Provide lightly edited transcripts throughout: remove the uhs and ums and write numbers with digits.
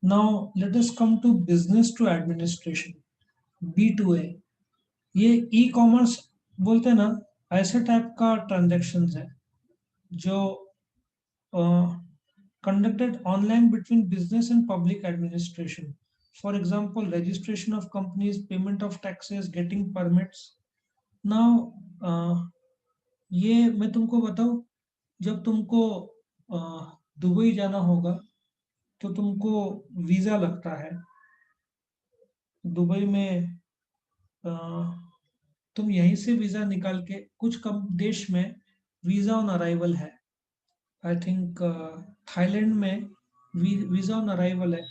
Now let us come to business to administration, B2A. ये e commerce बोलते हैं ना, ऐसे टाइप का ट्रांजेक्शन्स है जो conducted online between business and public administration. For example, registration of companies, payment of taxes, getting permits. Now ये मैं तुमको बताऊं, जब तुमको दुबई जाना होगा तो तुमको वीज़ा लगता है। दुबई में अ, तुम यहीं से वीज़ा निकाल के, कुछ कम देश में वीज़ा ऑन अराइवल है। आई थिंक थाईलैंड में वीज़ा ऑन अराइवल है।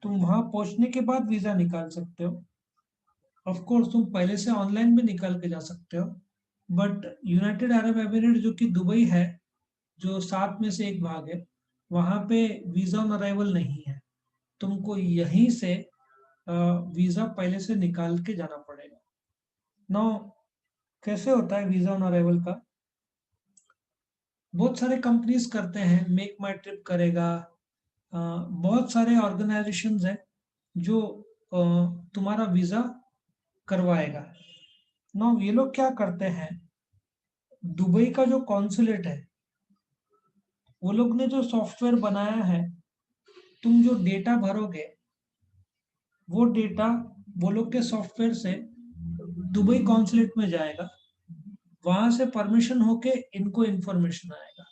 तुम वहाँ पहुँचने के बाद वीज़ा निकाल सकते हो। ऑफ कोर्स तुम पहले से ऑनलाइन भी निकाल के जा सकते हो, बट यूनाइटेड अरब एमिरेट जो कि दुबई है, जो 7 में से एक भाग है, वहाँ पे वीज़ा ऑन अराइवल नहीं है। तुमको यहीं से वीज़ा पहले से निकाल के जाना पड़ेगा। नौ कैसे होता है वीज़ा ऑन अराइवल का? बहुत सारे कंपनीज करते हैं, मेक माई ट्रिप करेगा, बहुत सारे ऑर्गेनाइजेशंस हैं जो तुम्हारा वीज़ा करवाएगा। ना ये लोग क्या करते हैं, दुबई का जो कॉन्सुलेट है, वो लोग ने जो सॉफ्टवेयर बनाया है, तुम जो डेटा भरोगे वो डेटा वो लोग के सॉफ्टवेयर से दुबई कॉन्सुलेट में जाएगा। वहां से परमिशन होके इनको इन्फॉर्मेशन आएगा।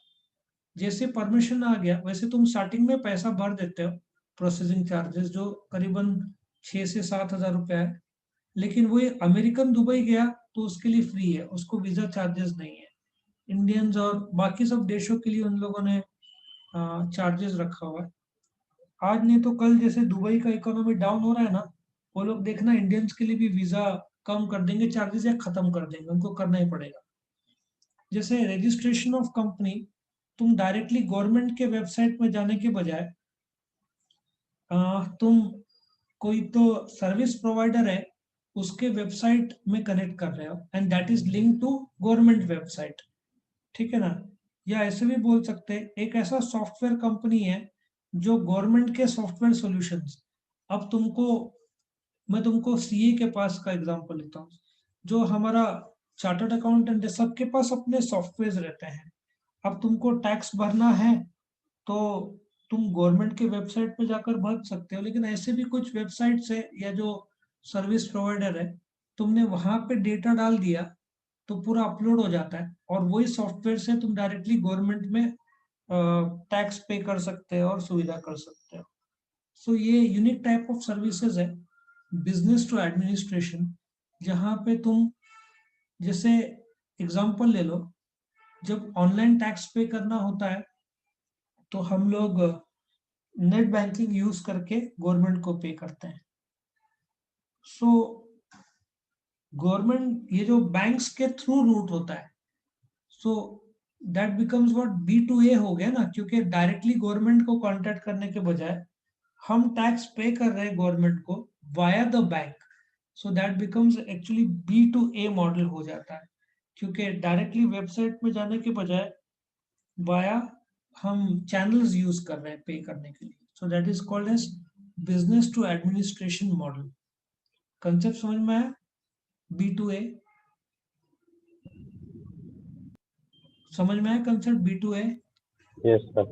जैसे परमिशन आ गया, वैसे तुम स्टार्टिंग में पैसा भर देते हो, प्रोसेसिंग चार्जेस जो करीबन 6 से 7 हज़ार रुपया है। लेकिन वो अमेरिकन दुबई गया तो उसके लिए फ्री है, उसको वीजा चार्जेस नहीं है। इंडियंस और बाकी सब देशों के लिए उन लोगों ने चार्जेस रखा हुआ है। आज नहीं तो कल जैसे दुबई का इकोनॉमी डाउन हो रहा है ना, वो लोग देखना इंडियंस के लिए भी वीजा कम कर देंगे चार्जेस, या खत्म कर देंगे, उनको करना ही पड़ेगा। जैसे रजिस्ट्रेशन ऑफ कंपनी, तुम डायरेक्टली गवर्नमेंट के वेबसाइट में जाने के बजाय तुम कोई तो सर्विस प्रोवाइडर है उसके वेबसाइट में कनेक्ट कर रहे हो, and that is link to government website. ठीक है ना? या ऐसे भी बोल सकते हैं, एक ऐसा सॉफ्टवेयर कंपनी है जो गवर्नमेंट के सॉफ्टवेयर सॉल्यूशंस। अब तुमको मैं तुमको सीए के पास का एग्जांपल लेता हूँ, जो हमारा चार्टर्ड अकाउंटेंट है, सबके पास अपने सॉफ्टवेयर रहते हैं। अब तुमको टैक्स भरना है तो तुम गवर्नमेंट के वेबसाइट पे जाकर भर सकते हो, लेकिन ऐसे भी कुछ वेबसाइट्स है या जो सर्विस प्रोवाइडर है, तुमने वहां पे डेटा डाल दिया तो पूरा अपलोड हो जाता है, और वही सॉफ्टवेयर से तुम डायरेक्टली गवर्नमेंट में टैक्स पे कर सकते हो और सुविधा कर सकते हो। सो ये यूनिक टाइप ऑफ सर्विसेज है, बिजनेस टू एडमिनिस्ट्रेशन, जहाँ पे तुम जैसे एग्जांपल ले लो, जब ऑनलाइन टैक्स पे करना होता है तो हम लोग नेट बैंकिंग यूज करके गवर्नमेंट को पे करते हैं। सो गवर्नमेंट ये जो बैंक्स के थ्रू रूट होता है, so that becomes what B2A हो गया ना, क्योंकि डायरेक्टली गवर्नमेंट को कांटेक्ट करने के बजाय हम टैक्स पे कर रहे हैं गवर्नमेंट को via the bank. So that becomes actually B2A model हो जाता है, क्योंकि डायरेक्टली वेबसाइट में जाने के बजाय वाया हम चैनल्स यूज कर रहे हैं पे करने के लिए। So that is called as business to administration model. Concept समझ में आया? B2A समझ में आया कंसेप्ट B2A? Yes sir.